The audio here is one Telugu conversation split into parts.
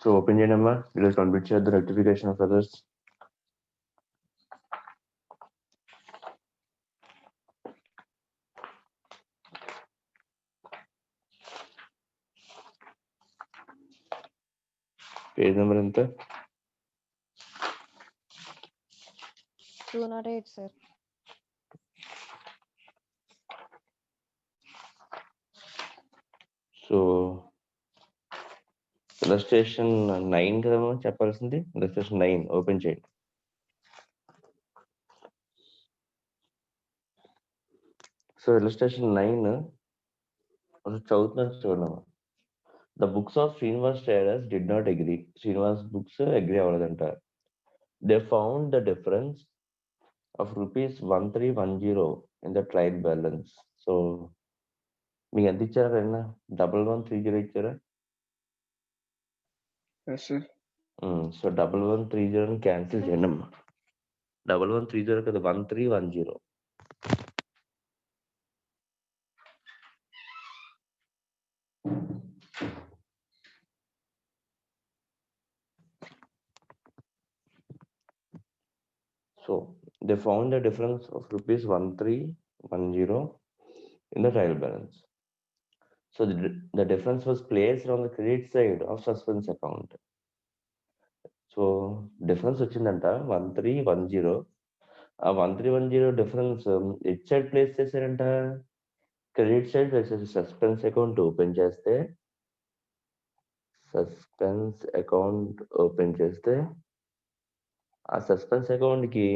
So open your number. It will complete the rectification of others. Page number ఎంత? 208, sir. సో ఇలస్ట్రేషన్ 9 కదమ్మా చెప్పాల్సింది. ఇలస్ట్రేషన్ 9 ఓపెన్ చేయండి. సో ఇలస్ట్రేషన్ 9 చదువుతున్నాను చూడమ్మా. The books of Srinivas traders did not agree. Srinivas books agree అవ్వలేదంట. They found the difference of ₹1310 in the trial balance. So మీకు ఎంత ఇచ్చారా కన్నా? 1130 ఇచ్చారా? Yes, sir. సో 1130 క్యాన్సిల్ చేయండి అమ్మా. 1130 కదా 1310. So they found the difference of ₹1310 in the trial balance. So the difference was placed on the credit side of suspense account. So difference వచ్చిందంట 1310. ఆ 1310 డిఫరెన్స్ ఎట్ సైడ్ ప్లేస్ చేశారంట? క్రెడిట్ సైడ్ ప్లేస్ చేసి సస్పెన్స్ అకౌంట్ ఓపెన్ చేస్తే ఆ సస్పెన్స్ అకౌంట్ కి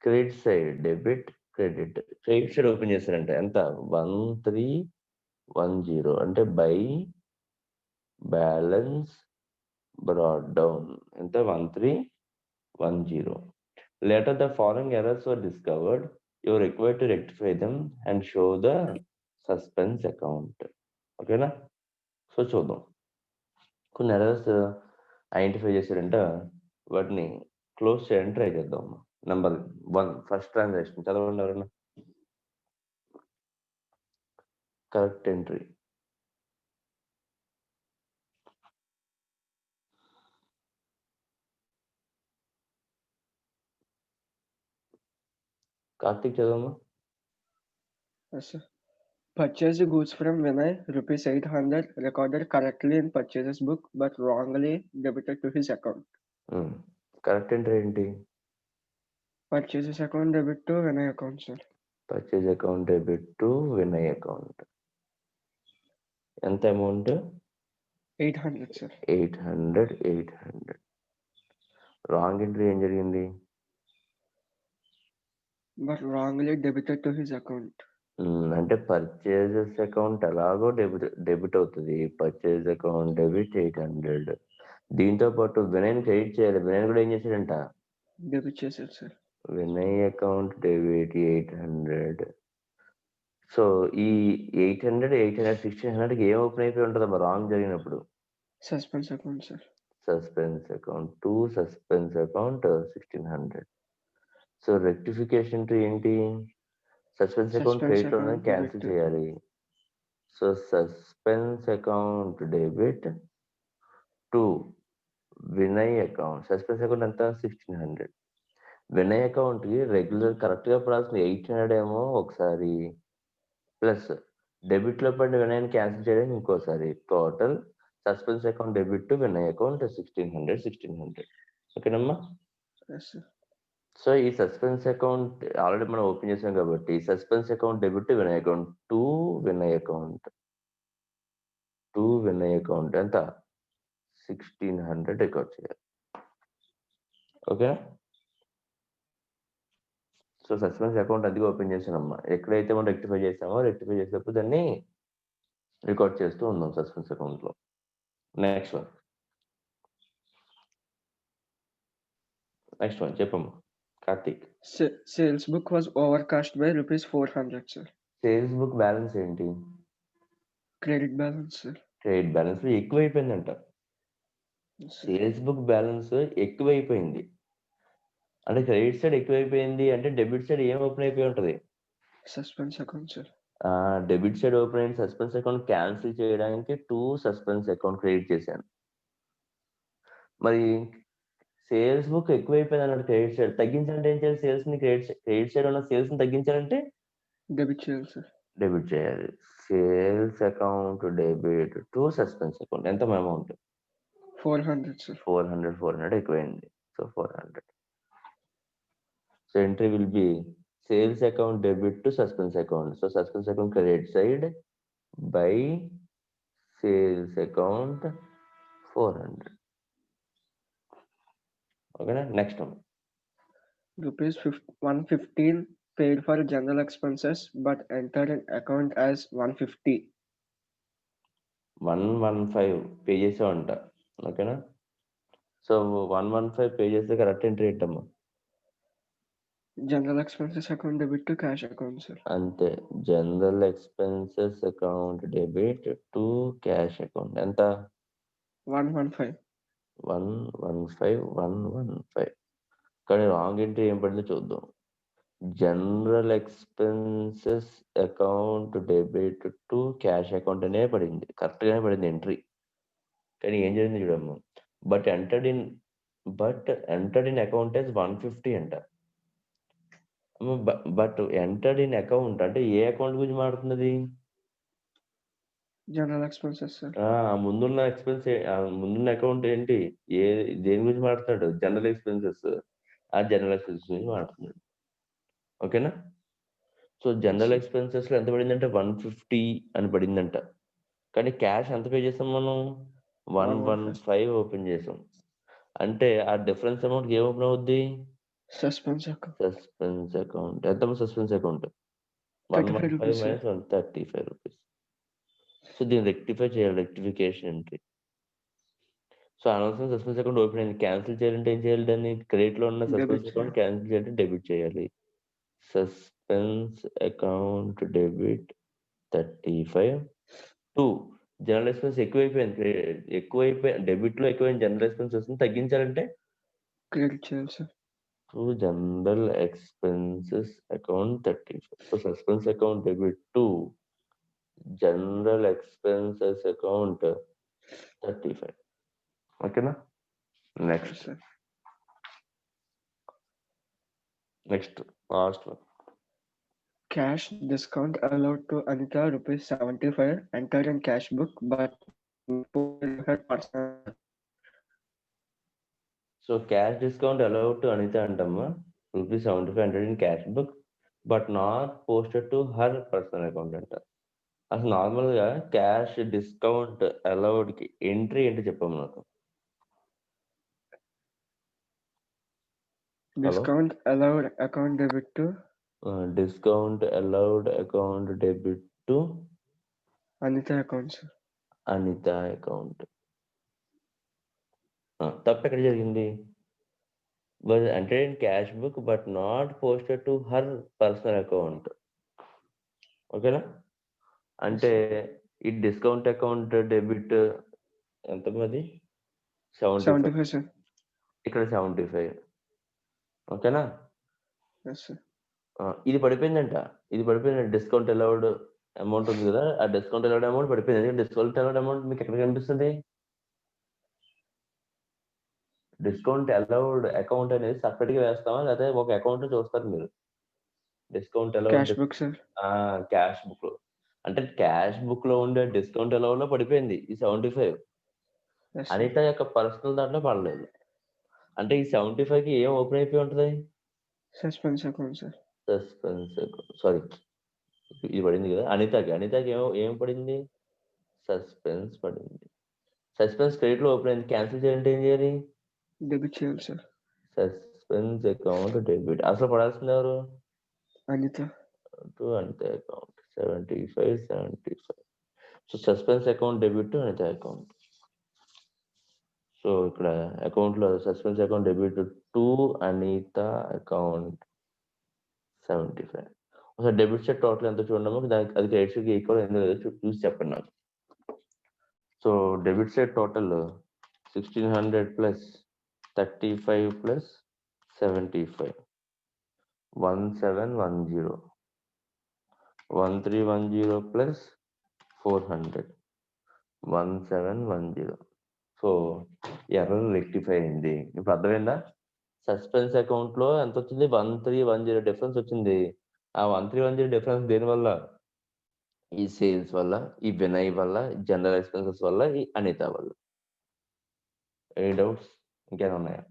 credit side debit credit open చేశారంట. ఎంత? 1310 అంటే బై బ్యాలెన్స్ బ్రాట్ డౌన్. ఎంత? 1310. Later the following errors were discovered. You are required to rectify them and show the suspense account. ఓకేనా? సో చూద్దాం. కొన్ని ఎర్రర్స్ ఐడెంటిఫై చేశారంట, వాటిని క్లోజ్ చేయడానికి ట్రై చేద్దాం. నెంబర్ 1 ఫస్ట్ ట్రాన్సాక్షన్ చదవండి ఎవరన్నా. Correct entry. కార్తీక్ చదవమ్మా. Yes, sir. Purchased goods from Vinay, ₹800, recorded correctly in purchases book but wrongly debited to his account. Correct entry ఏంటి? Purchases account debit to Vinay account, sir. Purchase account debit to Vinay account. ఎంత అమౌంట్? 800, sir. 800. రాంగ్ ఎంట్రీ ఏం జరిగింది? But wrongly debited to his account. అంటే పర్చేజెస్ అకౌంట్ ఎలాగో డెబిట్ అవుతుంది. Purchase account debit 800. దీంతో పాటు వినయ్ క్రెడిట్ చేయాలి. వినయ్ కూడా ఏం చేశాడంట? Debit చేశారు, sir. Vinay account debit 800. So ఈ 800 1600కి ఏం ఓపెన్ అయిపోయి ఉంటుంది రాంగ్ జరిగినప్పుడు? Suspense account, sir. Suspense account to suspense account 1600. So rectification to ఏంటి? సస్పెన్స్ అకౌంట్ క్రెడిట్ లోనే క్యాన్సిల్ చేయాలి. So suspense account debit to Vinay account. Suspense account ఎంత? 1600. వినయ్ అకౌంట్ కి రెగ్యులర్ కరెక్ట్ గా పడాల్సిన 800 ఏమో ఒకసారి, ప్లస్ డెబిట్ లో పడిన వినయ్ క్యాన్సిల్ చేయడానికి ఇంకోసారి. Total suspense account debit to Vinay account 1600. ఓకేనమ్మా? Yes, sir. సో ఈ సస్పెన్స్ అకౌంట్ ఆల్రెడీ మనం ఓపెన్ చేసాం కాబట్టి suspense account debit to Vinay account to Vinay account ఎంత? 1600 రికార్డ్ చేయాలి. ఓకేనా? సో సస్పెన్స్ అకౌంట్ అది ఓపెన్ చేసానమ్మా. ఎక్కడైతే మనం రెక్టిఫై చేసేటప్పుడు దాన్ని రికార్డ్ చేస్తూ ఉన్నాం సస్పెన్స్ అకౌంట్ లో. నెక్స్ట్ వన్ చెప్పమ్మా Karthik. Sales book was overcast by ₹400, sir. Sales book balance ఏంటి? Credit balance, sir. Credit balance ఎక్కువైపోయిందంట. సేల్స్ బుక్ బ్యాలెన్స్ ఎక్కువైపోయింది అంటే క్రెడిట్ సైడ్ ఎక్కువైపోయింది అంటే డెబిట్ సైడ్ ఏం ఓపెన్ అయిపోయి ఉంటది? Suspense account, sir. Debit side open అయిన సస్పెన్స్ అకౌంట్ క్యాన్సిల్ చేయడానికి 2 సస్పెన్స్ అకౌంట్ క్రియేట్ చేశాను. మరి సేల్స్ బుక్ ఎక్కువైపోయింది అన్నాడు క్రెడిట్ సైడ్. తగ్గించాలంటే ఏం చేయాలి? సేల్స్‌ని క్రెడిట్ సైడ్ ఉన్న సేల్స్‌ని తగ్గించాలంటే డెబిట్ చేయాలి సార్. డెబిట్ చేయాలి. Sales account debit to suspense account. ఎంత అమౌంట్? 400 సార్. 400 ఎక్కువైంది. So 400. So entry will be sales account debit to suspense account. So suspense account credit side by sales account 400. ఓకేనా? Next one. Rupees 115 paid for general expenses but entered in account as 150. 115 pay చేసావంట. ఓకేనా? సో 115 పే చేస్తే కరెక్ట్ ఎంట్రీ ఏంటమ్మా? General expenses account debit to cash account, sir. అంతే. General expenses account debit to cash account. ఎంత? 115. 115. కానీ రాంగ్ ఎంట్రీ ఏం పడిందో చూద్దాం. General expenses account debit to cash account అనే పడింది. కరెక్ట్‌గానే పడింది ఎంట్రీ. కానీ ఏం జరిగింది చూడమ్మా. But entered in account as 150 అంట. బట్ ఎంటర్డ్ ఇన్ అకౌంట్ అంటే ఏ అకౌంట్ గురించి మాట్లాడుతున్నది? General expenses, sir. ముందున్న ముందున్న అకౌంట్ ఏంటి? దేని గురించి మాట్లాడుతున్నాడు? General expenses. ఆ జనరల్ ఎక్స్పెన్సెస్ గురించి మాట్లాడుతున్నాడు. ఓకేనా? సో జనరల్ ఎక్స్పెన్సెస్‌లో ఎంత పడిందంటే 150 అని పడిందంట. కానీ క్యాష్ ఎంత పే చేసాం మనం? 115 ఓపెన్ చేసాం. అంటే ఆ డిఫరెన్స్ అమౌంట్‌కి ఏం ఓపెన్ అవుద్ది? Suspense account. Suspense account. ఎంతమ్మా suspense account? 35 rupees, 115 minus 135 rupees. So దీన్ని రెక్టిఫై చేయాలి. Rectification entry. సో అనవసరం సస్పెన్స్ అకౌంట్ ఓపెన్ అయింది. క్యాన్సిల్ చేయాలంటే ఏం చేయాలి? దాన్ని క్రెడిట్‌లో ఉన్న సస్పెన్స్ అకౌంట్ క్యాన్సిల్ చేయాలంటే డెబిట్ చేయాలి. Suspense account debit 35 to general expense ఎక్కువైపోయింది. డెబిట్‌లో ఎక్కువైన జనరల్ ఎక్స్‌పెన్సెస్‌ని తగ్గించాలంటే క్రెడిట్ చేయాలి, sir. To general expenses account 35. So suspense account debit to general expenses account 35. ఓకేనా? Next last one. Cash discount allowed to Anita rupees 75 entered in cash book but her personal. So cash discount allowed to Anitha అంటమ్మా. ₹75 entered in cash book but not posted to her personal account అంట. అసలు నార్మల్‌గా క్యాష్ డిస్కౌంట్ అలౌడ్‌కి ఎంట్రీ ఏంటి చెప్పమ్మా నాకు? Discount allowed account debit to discount allowed account debit to Anita account, sir. Anita account. తప్పు ఎక్కడ జరిగింది? Was entered in cash book but not posted to her personal account. ఓకేనా? అంటే ఈ డిస్కౌంట్ అకౌంట్ డెబిట్ ఎంతమ్మది? 75, sir. ఇక్కడ 75. ఓకేనా? Yes, sir. ఇది పడిపోయిందంట. డిస్కౌంట్ అలౌడ్ అమౌంట్ ఉంది కదా! ఆ డిస్కౌంట్ అలౌడ్ అమౌంట్ పడిపోయింది. ఎందుకంటే డిస్కౌంట్ అలౌడ్ అమౌంట్ మీకు ఎక్కడ కనిపిస్తది? డిస్కౌంట్ అలౌడ్ అకౌంట్ అనేది సెపరేట్‌గా వేస్తామా? లేకపోతే ఒక అకౌంట్‌లో చూస్తారు మీరు. Discount allowed Cash book, sir. Cash బుక్‌లో. అంటే క్యాష్ బుక్‌లో ఉండే డిస్కౌంట్ అలౌడ్‌లో పడిపోయింది ఈ 75. Yes, sir. అనిత యొక్క పర్సనల్ దాంట్లో పడలేదు. అంటే ఈ 75కి ఏం ఓపెన్ అయిపోయి ఉంటది? Suspense account, sir. Suspense account. Sorry. ఇది పడింది కదా! అనితకి ఏం పడింది? సస్పెన్స్ పడింది. సస్పెన్స్ క్రెడిట్‌లో ఓపెన్ అయింది. క్యాన్సిల్ చేయాలంటే ఏం చేయాలి? డెబిట్ చేయాలి, సార్. Suspense account debit. అసలు పడాల్సింది ఎవరు? Anita. To Anita account 75. So suspense account debit to Anita account. So ఇక్కడ అకౌంట్‌లో suspense account debit to Anita account 75. ఒకసారి డెబిట్ సైడ్ టోటల్ ఎంతో చూడండమ్మా. దానికి అది క్రెడిట్ సైడ్‌కి ఈక్వల్ అయిందో లేదో చూసి చెప్పండి నాకు. So debit side total 1600 plus 35 plus 75 1710 1310 plus 400 1710 so error rectify అయింది. ఇప్పుడు అర్థమైందా? సస్పెన్స్ అకౌంట్ లో ఎంత వచ్చింది? 1310 డిఫరెన్స్ వచ్చింది. ఆ 1310 డిఫరెన్స్ దేని వల్ల? ఈ సేల్స్ వల్ల, ఈ వినయ్ వల్ల, జనరల్ ఎక్స్పెన్సెస్ వల్ల, ఈ అనిత వల్ల. ఏ డౌట్స్ ఇంకేమైనా ఉన్నాయా?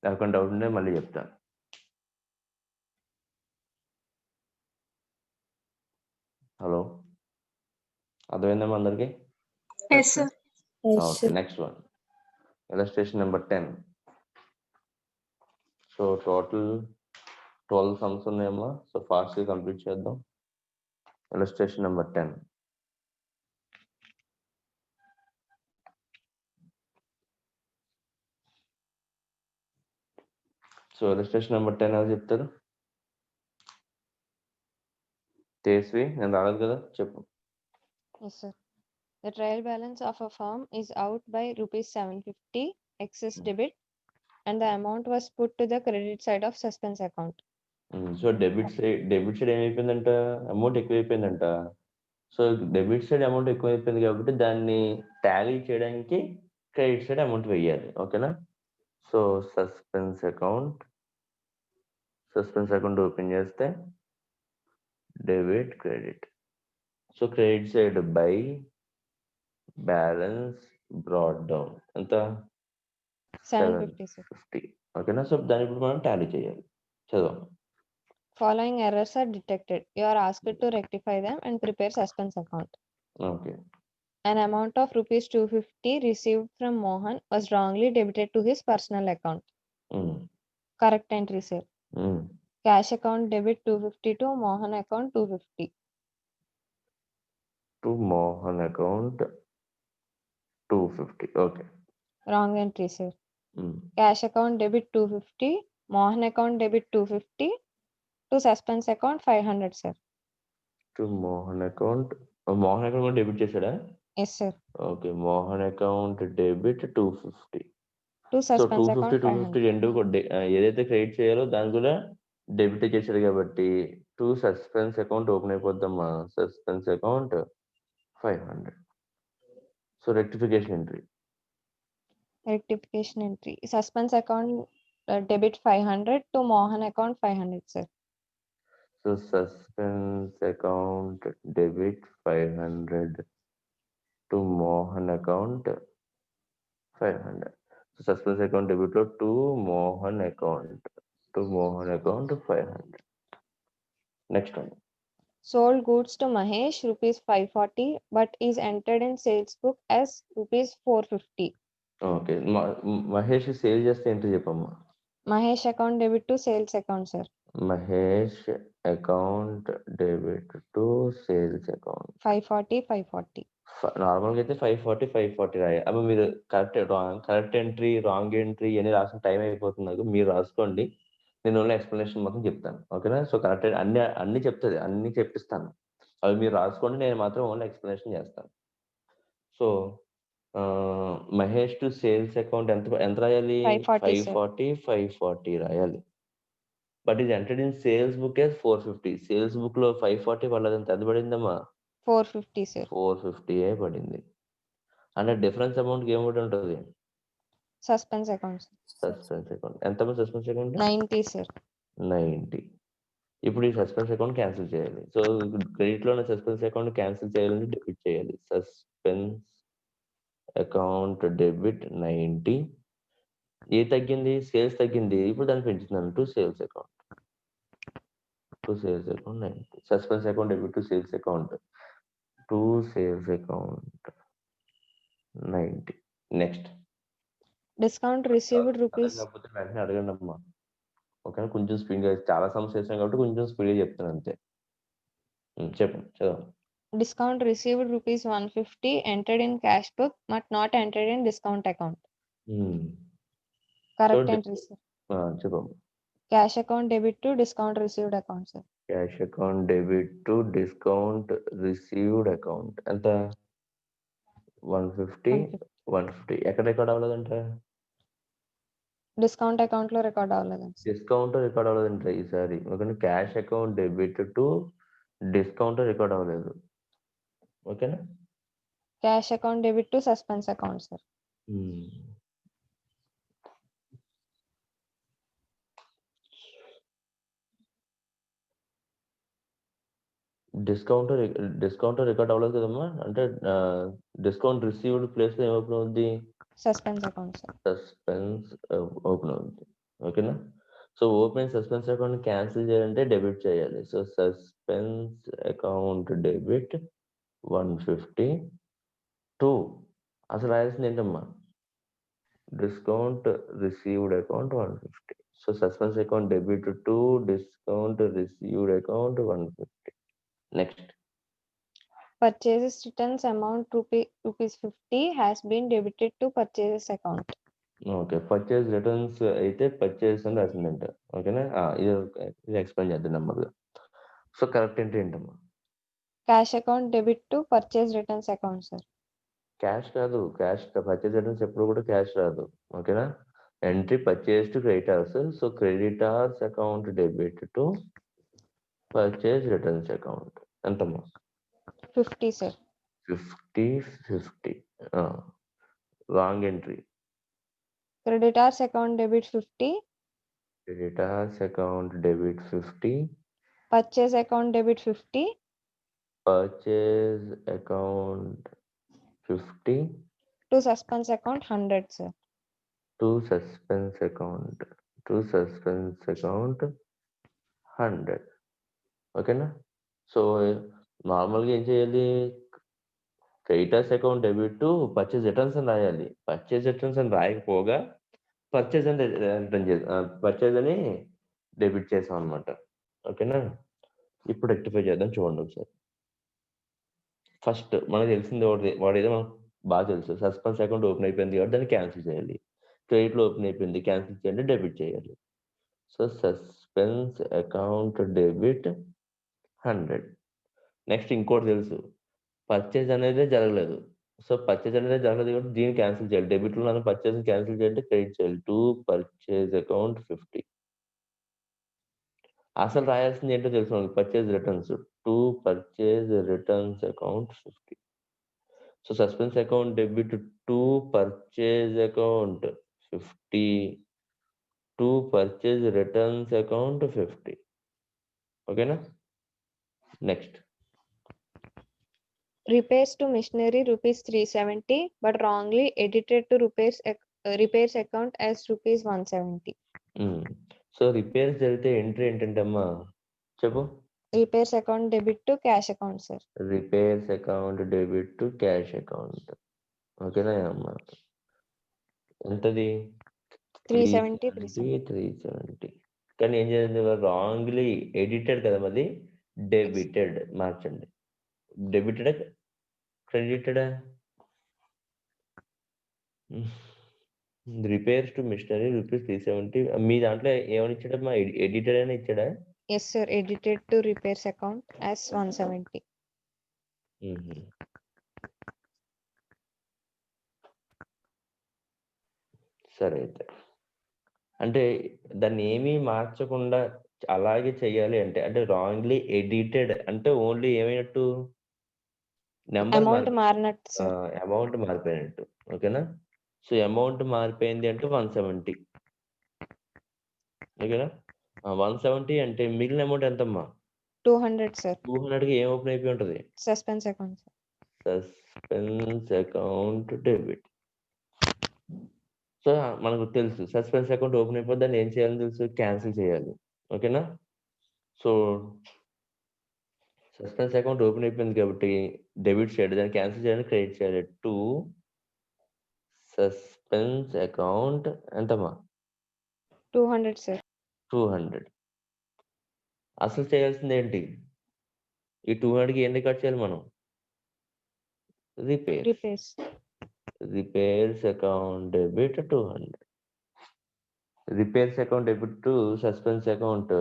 ఎవరికైనా డౌట్ ఉంటే మళ్ళీ చెప్తాను. హలో, అర్థమైందమ్మా అందరికి? Yes, sir. Okay, next one illustration number 10. So total 12 sums ఉన్నాయమ్మా. సో ఫాస్ట్గా కంప్లీట్ చేద్దాం. Illustration number 10. So illustration number 10 ఎవరు చెప్తారు? తేస్వి, నేను రాలేదు కదా, చెప్పు. Yes, sir. The trial balance of a firm is out by rupees 750 excess debit and the amount was put to the credit side of suspense account. So debit side ఏమైపోయిందంట? అమౌంట్ ఎక్కువైపోయిందంట. సో డెబిట్ సైడ్ అమౌంట్ ఎక్కువైపోయింది కాబట్టి దాన్ని టాలీ చేయడానికి క్రెడిట్ సైడ్ అమౌంట్ వేయాలి. ఓకేనా? సో సస్పెన్స్ అకౌంట్ ఓపెన్ చేస్తే debit credit. So credit side by balance brought down ఎంత? 750, sir. 750. ఓకేనా? సో దాన్ని ఇప్పుడు మనం టాలీ చేయాలి. చదువు. Following errors are detected. You are asked to rectify them and prepare suspense account. Okay. An amount of rupees 250 received from Mohan was wrongly debited to his personal account. Correct entry, sir. Cash account debit 250 to Mohan account 250. To Mohan account 250. Okay. Wrong entry, sir. Cash account debit 250, Mohan account debit 250, to suspense account 500, sir. To Mohan account debit చేసాడా? Yes, sir. Okay, Mohan account debit 250. To so suspense account 250 500. రెండు ఏదైతే క్రెడిట్ చేయాలో దాని కూడా డెబిట్ చేశాడు కాబట్టి టు సస్పెన్స్ అకౌంట్ ఓపెన్ అయిపోద్దమ్మా. Suspense account 500. So rectification entry. Rectification entry. Suspense account debit 500 to Mohan account 500, sir. So suspense account debit 500 to Mohan account 500. So suspense account debit to Mohan account 500. Next one. Sold goods to Mahesh rupees 540 but is entered in sales book as rupees 450. Okay. Mahesh sale చేస్తే ఏంటో చెప్పమ్మా. Mahesh account debit to sales account, sir. Mahesh account debit to sales account 540. నార్మల్గా అయితే 540 రాయాలి. అమ్మ మీరు కరెక్ట్ ఎంట్రీ రాంగ్ ఎంట్రీ అని రాసిన టైం అయిపోతుంది నాకు. మీరు రాసుకోండి, నేను ఓన్లీ ఎక్స్ప్లెనేషన్ మొత్తం చెప్తాను. ఓకేనా? సో కరెక్ట్ అన్ని చెప్తుంది, అన్ని చెప్పిస్తాను. అవి మీరు రాసుకోండి, నేను మాత్రం ఓన్లీ ఎక్స్ప్లెనేషన్ చేస్తాను. So Mahesh to sales account ఎంత రాయాలి? 540 రాయాలి. బట్ ఇది entered in sales book 450. Sales book లో 540 పడలేదు. ఎంత పడిందమ్మా? 450, sir. 450 పడింది. అంటే డిఫరెన్స్ అమౌంట్ ఏమిటి ఉంటుంది? Suspense account, sir. Suspense account ఎంత? Suspense account 90, sir. 90. ఇప్పుడు ఈ సస్పెన్స్ అకౌంట్ క్యాన్సిల్ చేయాలి. సో క్రెడిట్ లో సస్పెన్స్ అకౌంట్ క్యాన్సిల్ చేయాలంటే డెబిట్ చేయాలి. Suspense account debit 90. ఏ తగ్గింది? సేల్స్ తగ్గింది. ఇప్పుడు దాన్ని పెంచుతున్నాను to sales account 90. Suspense account debit to sales account 90. Next. Discount received rupees. కాకపోతే వెంటనే అడగండి అమ్మా. ఓకే, కొంచెం స్పీడ్గా, చాలా సమస్య చేసాం కాబట్టి కొంచెం స్పీడ్గా చెప్తాను అంతే. చెప్పండి, చదవండి. Discount received rupees 150 entered in cash book but not entered in discount account. Correct entry, sir. చెప్పమ్మా. Cash account debit to discount received account, sir. Cash account debit to discount received account ఎంత? 150. ఎక్కడ రికార్డ్ అవ్వలేదంట? డిస్కౌంట్ అకౌంట్ లో రికార్డ్ అవ్వలేదండి. డిస్కౌంట్ రికార్డ్ అవ్వలేదంట ఈసారి. ఓకేనా? Cash account debit to discount record అవ్వలేదు. ఓకేనా? Cash account debit to suspense account, sir. Discount record అవ్వలేదు కదమ్మా, అంటే డిస్కౌంట్ రిసీవ్డ్ ప్లేస్ లో ఏమోపెన్ అవుద్ది, Suspense account, sir. Suspense open అవుద్ది. ఓకేనా? So open suspense account cancel చేయాలంటే డెబిట్ చేయాలి. So suspense account debit 150 to, అసలు రాయాల్సింది ఏంటమ్మా, discount received account 150. So suspense account debit to discount received account 150. Next Purchases returns amount rupees 50 has been debited to purchases account. Okay, purchase returns అయితే పర్చేజ్ అని రాసిందంట. ఓకేనా? ఇది ఎక్స్ప్లెయిన్ చేద్దాం నెమ్మదిగా. సో కరెక్ట్ ఎంట్రీ ఏంటమ్మా? Cash account debit to purchase returns account, sir. Cash కాదు, పర్చేజ్ రిటర్న్స్ ఎప్పుడు కూడా క్యాష్ రాదు. ఓకేనా? Entry purchase to creditors. So creditors account debit to purchase returns account. ఎంతమ్మా? 50, sir. 50. Wrong entry. Creditors account debit 50. Creditors account debit 50. Purchase account debit 50. Purchase account 50. To suspense account 100, sir. To suspense account 100. ఓకేనా? సో నార్మల్గా ఏం చేయాలి, creditors account debit to purchase returns అని రాయాలి. పర్చేజ్ రిటర్న్స్ అని రాయకపోగా పర్చేజ్ అని రిటర్న్ పర్చేజ్ అని డెబిట్ చేసాం అనమాట. ఓకేనా? ఇప్పుడు రెక్టిఫై చేద్దాం, చూడండి ఒకసారి. ఫస్ట్ మనకు తెలిసింది వాడేదో మనకు బాగా తెలుసు, సస్పెన్స్ అకౌంట్ ఓపెన్ అయిపోయింది కాబట్టి దాన్ని క్యాన్సిల్ చేయాలి. క్రెడిట్లో ఓపెన్ అయిపోయింది, క్యాన్సిల్ చేయాలి, డెబిట్ చేయాలి. So suspense account debit 100. Next ఇంకోటి తెలుసు, పర్చేజ్ అనేది జరగలేదు. సో పర్చేజ్ అనేది జరగలేదు కాబట్టి దీన్ని క్యాన్సిల్ చేయాలి. డెబిట్లో మనం పర్చేజ్ క్యాన్సిల్ చేయాలంటే క్రెడిట్ చేయాలి. To purchase account 50. అసలు రాయాల్సింది ఏంటో తెలుసు మనకి, purchase returns. To purchase returns account 50. So suspense account debit to purchase account 50 to purchase returns account 50. ఓకేనా? Next Repairs to machinery rupees 370 but wrongly edited to repairs account as rupees 170. So repairs జరిగితే ఎంట్రీ ఏంటంటే అమ్మా చెప్పు. Repairs account debit to cash account, sir. Repairs account debit to cash account. ఓకేనా అమ్మా? ఎంతది? 370. కానీ ఏం చేయాలి, రాంగ్లీ ఎడిటెడ్ కదా, మరి డెబిటెడ్ మార్చండి. డెబిటెడా క్రెడిటెడా? Repairs to machinery rupees 370. మీ దాంట్లో ఏమని ఇచ్చాడమ్మా, ఎడిటెడ్ అని ఇచ్చాడా? Yes, sir. Edited to repairs account as 170. సరే అయితే, అంటే దాన్ని ఏమీ మార్చకుండా అలాగే చెయ్యాలి అంటే రాంగ్లీ ఎడిటెడ్ అంటే ఓన్లీ ఏమైనట్టు, Amount మారినట్టు, sir. అమౌంట్ మారిపోయినట్టు. ఓకేనా? సో అమౌంట్ మారిపోయింది అంటే 170. ఓకేనా? 170 అంటే మిగిలిన అమౌంట్ ఎంతమ్మా? 200, sir. 200కి ఏం ఓపెన్ అయిపోయి ఉంటుంది? Suspense account, sir. Suspense account debit. So మనకు తెలుసు సస్పెన్స్ అకౌంట్ ఓపెన్ అయిపోతే దాన్ని ఏం చేయాలని తెలుసు, క్యాన్సిల్ చేయాలి. ఓకేనా? సో సస్పెన్స్ అకౌంట్ ఓపెన్ అయిపోయింది కాబట్టి డెబిట్ చేయాలి, దాన్ని క్యాన్సిల్ చేయాలి, క్రెడిట్ చేయాలి. టు సస్పెన్స్ అకౌంట్ ఎంతమ్మా? 200, sir. 200. అసలు చేయాల్సింది ఏంటి, ఈ 200కి ఏం రికార్డ్ చేయాలి మనం? Repairs account debit 200. Repairs account debit to suspense account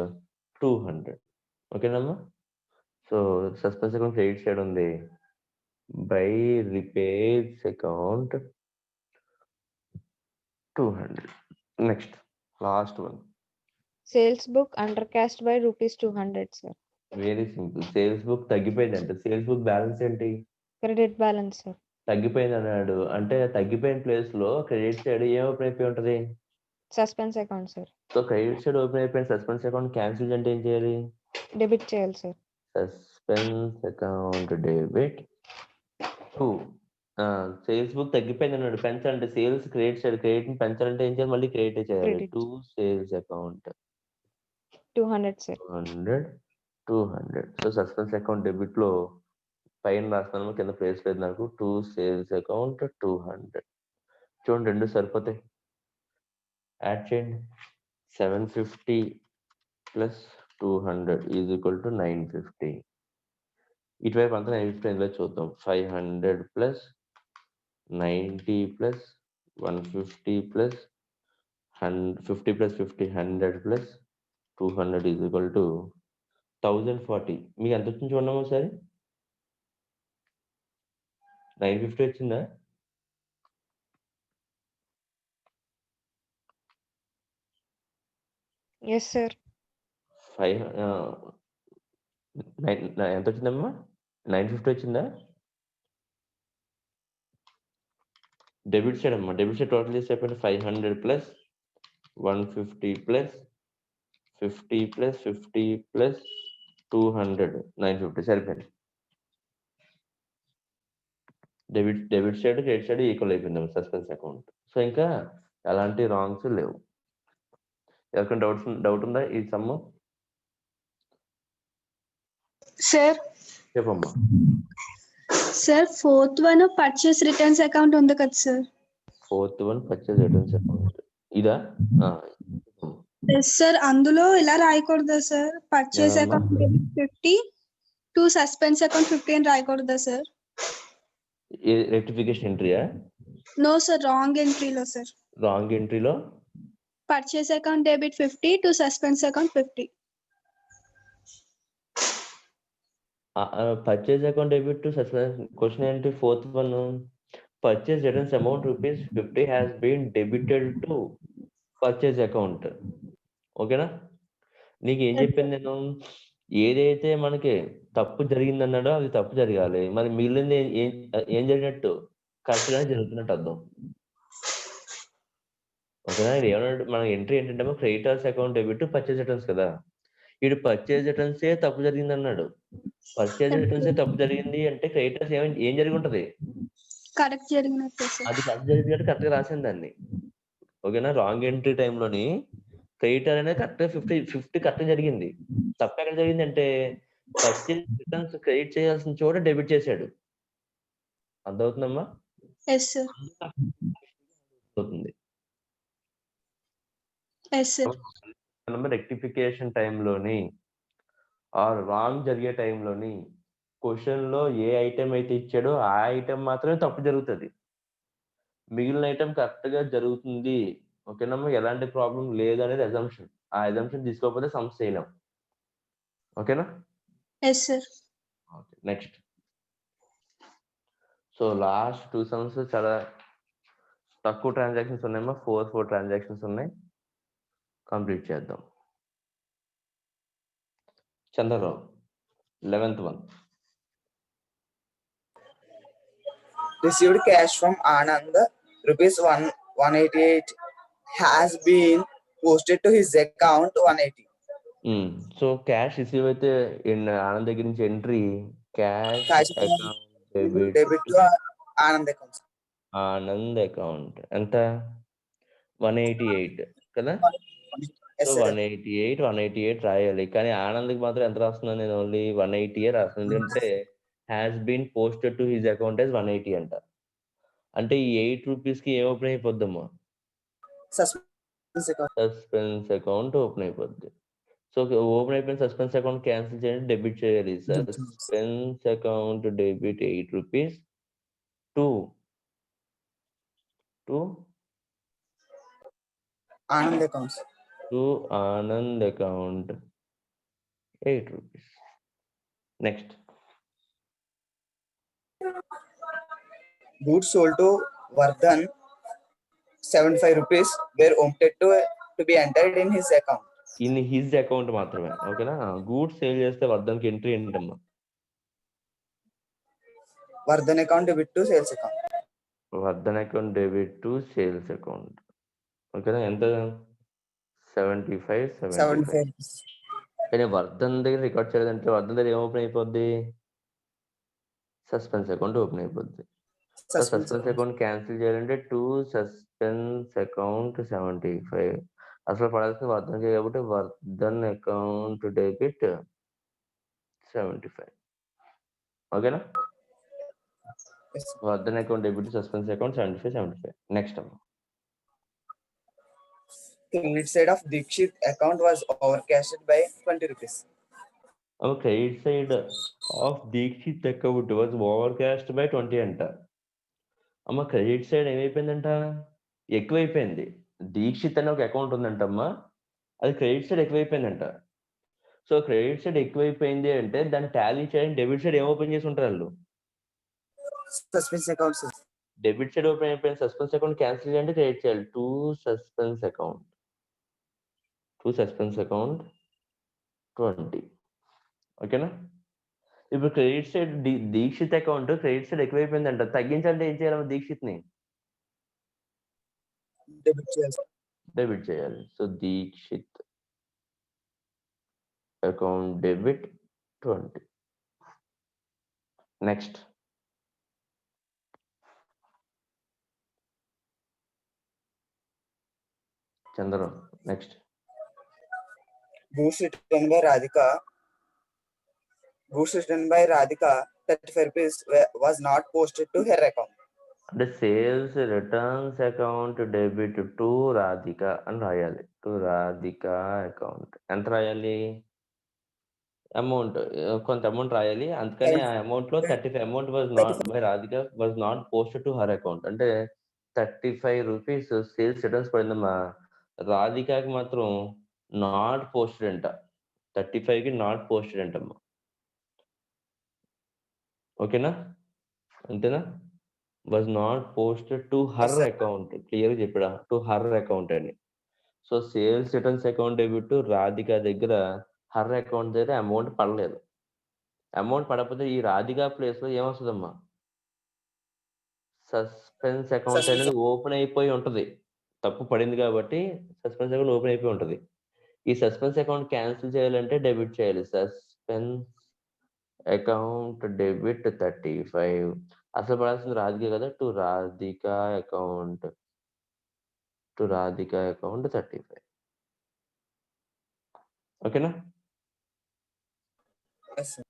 200. ఓకేనమ్మా? So suspense account credit side ఉంది, by repairs account 200. Next last one, sales book undercast by rupees 200, sir. Very simple. Sales book తగ్గిపోయిందంటే సేల్స్ బుక్ బ్యాలెన్స్ ఏంటి? Credit balance, sir. తగ్గిపోయింది అన్నాడు అంటే తగ్గిపోయిన ప్లేస్ లో క్రెడిట్ సైడ్ ఏం ఓపెన్ అయిపోయి ఉంటది? Suspense account sir. So credit side open అయిపోయిన సస్పెన్స్ అకౌంట్ క్యాన్సిల్ అంటే ఏం చేయాలి? డెబిట్ చేయాలి sir. Suspense account debit to sales book తగ్గిపోయింది అన్నాడు, పెంచాలంటే సేల్స్ క్రెడిట్ సైడ్ క్రెడిట్ పెంచాలంటే ఏం చేయాలి? మళ్ళీ క్రెడిట్ చేయాలి. Credit. To sales account 200 sir. 200. So suspense account debit లో పైన రాస్తున్నాము, కింద ప్లేస్ లేదు నాకు. To sales account 200. చూడండి రెండు సరిపోతాయి, యాడ్ చేయండి. 750 ప్లస్ 200 ఈజ్ ఈక్వల్ టు 950. ఇటువైపు అంతా 950 ఎందులో చూద్దాం. 500 plus 90 plus 150 plus 50 plus 50 100 plus 200 is equal to 1040. మీకు ఎంత వచ్చింది చూడండి ఒకసారి. 950 వచ్చిందా? Yes sir. ఎంత వచ్చిందమ్మా? 950 వచ్చిందా? డెబిట్ సైడ్ అమ్మా, డెబిట్ సైడ్ టోటల్ చేసి చెప్పండి. 500 ప్లస్ 150 ప్లస్ 50 ప్లస్ 50 ప్లస్ 200 950 సరిపోయింది. Debit side credit side equal అయిపోయింది సస్పెన్స్ అకౌంట్. సో ఇంకా ఎలాంటి రాంగ్స్ లేవు. ఎవరికైనా డౌట్ ఉందా ఈ సమ్? సార్ చెప్పమ్మా. Sir 4th one purchase returns account ఉంది కదా sir. 4th one purchase returns account ఇదా? ఎస్ సార్, అందులో ఇలా రాయకూడదా సార్? పర్చేస్ ఏమమ్మా? అకౌంట్ 50 టు సస్పెన్స్ అకౌంట్ 50 అని రాయకూడదా సార్? రెక్టిఫికేషన్ ఎంట్రీయా? నో సార్, రాంగ్ ఎంట్రీలో సార్. రాంగ్ ఎంట్రీలో purchase account debit 50 to suspense account 50. Purchase account debit to suspense. Question ఏంటి? 4th one purchase returns amount ₹50 has been debited to purchase account. ఓకేనా? నీకు ఏం చెప్పాను నేను? ఏదైతే మనకి తప్పు జరిగిందన్నాడో అది తప్పు జరగాలి, మరి మిగిలింది ఏం జరిగినట్టు? కరెక్ట్ గానే జరుగుతున్నట్టు అర్థం. ఓకేనా? ఇది ఏమన్నాడు? మన ఎంట్రీ ఏంటంటే creditors account debit to purchase returns కదా. వీడు పర్చేజ్ రిటర్న్సే తప్పు జరిగింది అన్నాడు. పర్చేజ్ రిటర్న్సే తప్పు జరిగింది అంటే క్రెడిటర్స్ ఏం జరిగి ఉంటది? కరెక్ట్ జరిగినట్టే సార్. అది కరెక్ట్ జరిగింది అంటే కరెక్ట్ గా రాసింది దాన్ని. ఓకేనా? రాంగ్ ఎంట్రీ టైంలోని క్రెడిటర్ అనేది కరెక్ట్ 50 కరెక్ట్ జరిగింది. తప్పు ఎక్కడ జరిగింది అంటే పర్చేజ్ రిటర్న్స్ క్రెడిట్ చేయాల్సిన చోట డెబిట్ చేశాడు. అర్థమవుతుందమ్మా? Yes sir. అవుతుంది. Yes sir. రెక్టిఫికేషన్ టైంలోని ఆర్ రాంగ్ జరిగే టైంలోని క్వశ్చన్ లో ఏ ఐటెం అయితే ఇచ్చాడో ఆ ఐటెం మాత్రమే తప్పు జరుగుతుంది, మిగిలిన ఐటెం కరెక్ట్ గా జరుగుతుంది. ఓకేనమ్మా? ఎలాంటి ప్రాబ్లం లేదు అనేది అజంప్షన్. ఆ అజంప్షన్ తీసుకోకపోతే సమ్స్ చేయలేం. ఓకేనా? Yes sir. Okay, next. So last 2 sums చాలా తక్కువ ట్రాన్సాక్షన్స్ ఉన్నాయమ్మా. 4 ట్రాన్సాక్షన్స్ ఉన్నాయి. కంప్లీట్ చేద్దాం. Chandrarao 11th one. Received cash from Anand, ₹188 has been posted to his account 180. So cash receive అయితే ఆనంద్ దగ్గర నుంచి entry cash Cash account debit to Anand account. Anand account ఎంత? 188 కదా. Yes, so sir. 188 రాయాలి, కానీ ఆనంద్కి మాత్రం ఎంత రాస్తున్నాను నేను? ఓన్లీ 180 రాస్తున్నాను. ఎందుకంటే has been posted to his account as 180 అంట. అంటే ఈ ₹8 కి ఏం ఓపెన్ అయిపోద్దమ్మా? Suspense account. Suspense account open అయిపోద్ది. సో ఓపెన్ అయిపోయిన సస్పెన్స్ అకౌంట్ క్యాన్సిల్ చేయండి, డెబిట్ చేయాలి. Suspense account debit ₹8 to Anand accounts. To Anand account ₹8. Next. Goods sold to Vardhan ₹75 were omitted to be entered in his account. In his account మాత్రమే. ఓకేనా? గూడ్స్ సేల్ చేస్తే వర్ధన్కి ఎంట్రీ ఏంటమ్మా? Vardhan account debit to sales account. Vardhan account debit to sales account. ఓకేనా? ఎంత? 75, 75. 75. కానీ వర్ధన్ దగ్గర రికార్డ్ చేయలేదంటే వర్ధన్ దగ్గర ఏం ఓపెన్ అయిపోద్ది? సస్పెన్స్ అకౌంట్ ఓపెన్ అయిపోద్ది. సో సస్పెన్స్ అకౌంట్ క్యాన్సిల్ చేయాలంటే టు సస్పెన్స్ అకౌంట్ 75 అసలు పడాల్సిన వర్ధన్కి కాబట్టి వర్ధన్ అకౌంట్ డెబిట్ 75. ఓకేనా? Yes. Vardhan account debit suspense account 75. Next అమ్మ. Credit side of Dikshit account was overcashed by 20 rupees. Credit side of Dikshit account was overcast by 20 అంట. అమ్మ క్రెడిట్ సైడ్ ఏమైపోయిందంట? ఎక్కువైపోయింది. దీక్షిత్ అనే ఒక అకౌంట్ ఉందంటమ్మా, అది క్రెడిట్ సైడ్ ఎక్కువైపోయిందంట. సో క్రెడిట్ సైడ్ ఎక్కువైపోయింది అంటే దాన్ని టాలీ చేయడానికి డెబిట్ సైడ్ ఏం ఓపెన్ చేసి ఉంటారు వాళ్ళు? Suspense accounts. Debit side open అయిపోయింది. సస్పెన్స్ అకౌంట్ క్యాన్సిల్ చేయాలంటే క్రెడిట్ చేయాలి. To suspense account 20. ఓకేనా? ఇప్పుడు credit side Dikshit account credit side ఎక్కువైపోయిందంట, తగ్గించాలంటే ఏం చేయాలమ్మా? దీక్షిత్ని డెబిట్ చేయాలి. So Dikshit account debit 20. Next. Chandra next. Goods written by Radhika. Goods written by Radhika 35 rupees was not posted to her account. అంటే sales returns account debit to Radhika అని రాయాలి. టు రాధిక అకౌంట్ ఎంత రాయాలి? అమౌంట్ కొంత అమౌంట్ రాయాలి. అందుకని ఆ అమౌంట్ లో 35 amount was not by Radhika was not posted to her account. అంటే 35 రూపీస్ సేల్స్ రిటర్న్స్ పడిందమ్మా, రాధికకి మాత్రం నాట్ పోస్టెడ్ అంట. 35కి నాట్ పోస్టెడ్ అంటమ్మా. ఓకేనా? అంతేనా? Was not posted to her account. Clear చెప్పడా? టు హర్ అకౌంట్ అని. So sales returns account debit Radhika దగ్గర హర్ అకౌంట్ దగ్గర అమౌంట్ పడలేదు. అమౌంట్ పడకపోతే ఈ రాధిక ప్లేస్ లో ఏమొస్తుందమ్మా? సస్పెన్స్ అకౌంట్ అనేది ఓపెన్ అయిపోయి ఉంటది. తప్పు పడింది కాబట్టి సస్పెన్స్ అకౌంట్ ఓపెన్ అయిపోయి ఉంటది. ఈ సస్పెన్స్ అకౌంట్ క్యాన్సిల్ చేయాలంటే డెబిట్ చేయాలి. సస్పెన్స్ అకౌంట్ డెబిట్ 35 అసలు పడాల్సింది రాధిక కదా. To Radhika account 35. ఓకేనా? Yes, sir.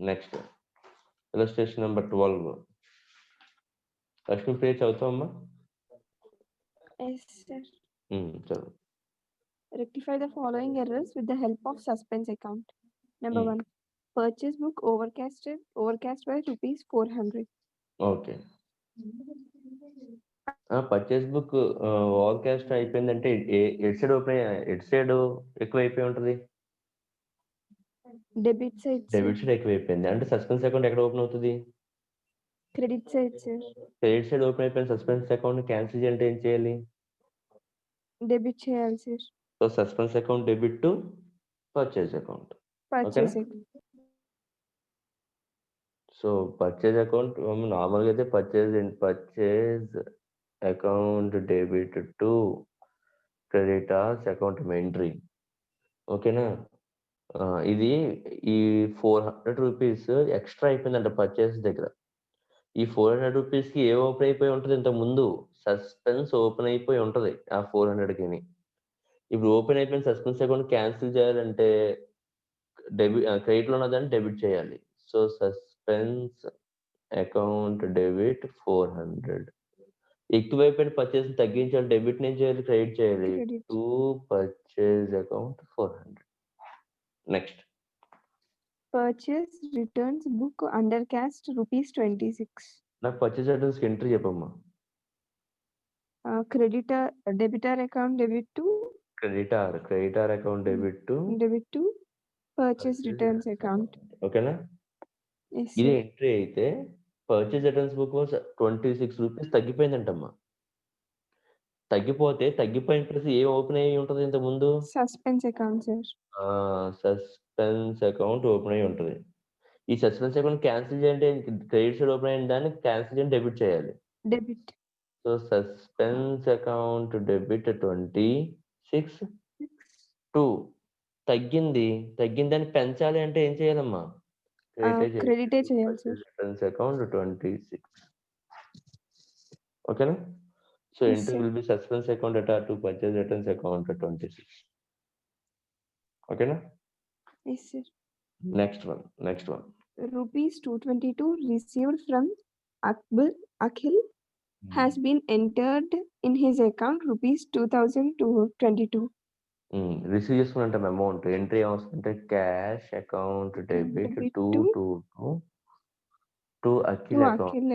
Next illustration number 12. Lakshmi పేరు చదువుతామమ్మా? Yes, sir. చదువు. Rectify the following errors with the help of suspense account. Number 1. Purchase book overcast by rupees 400. Okay. Purchase book Overcast అయిపోయిందంటే ఎట్ సైడ్ ఎక్కువ అయిపోయి ఉంటుంది? Debit side, sir. Debit side ఎక్కువైపోయింది. అంటే సస్పెన్స్ అకౌంట్ ఎక్కడ ఓపెన్ అవుతుంది? Credit side, sir. Credit side open అయిపోయింది. సస్పెన్స్ అకౌంట్ క్యాన్సిల్ చేయాలంటే ఏం చేయాలి? Debit చేయాలి, sir. So suspense account debit to purchase account. Purchase account. So purchase account నార్మల్గా అయితే purchase account debit to creditors account entry. ఓకేనా? ఇది ఈ 400 రూపీస్ ఎక్స్ట్రా అయిపోయిందంట పర్చేస్ దగ్గర. ఈ 400 రూపీస్కి ఏ ఓపెన్ అయిపోయి ఉంటుంది? ఇంత ముందు సస్పెన్స్ ఓపెన్ అయిపోయి ఉంటుంది ఆ 400కి. ఇప్పుడు ఓపెన్ అయిపోయిన సస్పెన్స్ అకౌంట్ క్యాన్సిల్ చేయాలంటే క్రెడిట్ లో ఉన్నదాన్ని డెబిట్ చేయాలి. So suspense account debit 400. ఎక్కువైపోయిన పర్చేస్ తగ్గించాలి. డెబిట్ నుంచి చేయాలి, క్రెడిట్ చేయాలి. Credit. To purchase account 400. Next. Purchase returns book undercast rupees 26. నాకు పర్చేజ్ అడ్రస్ ఎంట్రీ చెప్పమ్మా. Debitor account debit to creditor account debit to purchase returns account. ఓకేనా? Yes, ఇది sir. ఎంట్రీ అయితే పర్చేజ్ రిటర్న్స్ బుక్ 26 రూపీస్ తగ్గిపోయిందంటమ్మా. తగ్గిపోయిన ప్లేస్ ఏ ఓపెన్ అయ్యి ఉంటుంది ఇంత ముందు? Suspense account, sir. Suspense account open అయ్యి ఉంటుంది. ఈ సస్పెన్స్ అకౌంట్ క్యాన్సిల్ చేయాలంటే క్రెడిట్ సైడ్ ఓపెన్ అయిన దాన్ని క్యాన్సిల్ చేయండి, డెబిట్ చేయాలి. Debit. So suspense account debit 26. 2 తగ్గిందని పెంచాలి అంటే ఏం చేయాలమ్మా? Credit చేయాలి సార్. Suspense account 26. ఓకేనా? So Yes, entry sir. will be suspense account data to purchase returns account 26. Okay na? Yes, sir. Next one. Rupees 222 received from Akhil has been entered in his account rupees 2222. Receive చేసుకున్న అమౌంట్ ఎంట్రీ ఏమొస్తుందంటే cash account debit Debit 222 Akhil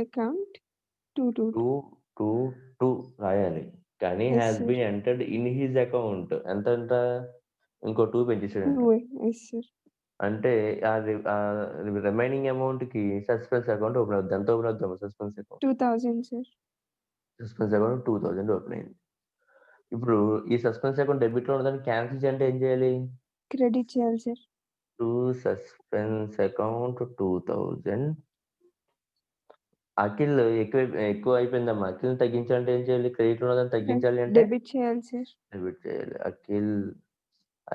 account 222 రాయాలి. కానీ Yes, has sir. Been entered in his account ఎంత ఇంకో 2 పెంచేసాడంట. Yes, sir. అంటే రిమైనింగ్ అమౌంట్ కి సస్పెన్స్ అకౌంట్ ఓపెన్ అవుతుంది. ఎంత ఓపెన్ అవుతాము? Suspense account 2000, sir. Suspense account 2000 open అయింది. ఇప్పుడు ఈ సస్పెన్స్ అకౌంట్ డెబిట్ లో ఉన్నదాన్ని క్యాన్సిల్ చేయాలంటే ఏం చేయాలి? Credit చేయాలి sir. To suspense account 2000. Akhil ఎక్కువ అయిపోయిందమ్మా. అఖిల్ తగ్గించాలంటే ఏం చేయాలి? క్రెడిట్ లో ఉన్నదాన్ని తగ్గించాలి అంటే డెబిట్ చేయాలి సార్. డెబిట్ చేయాలి.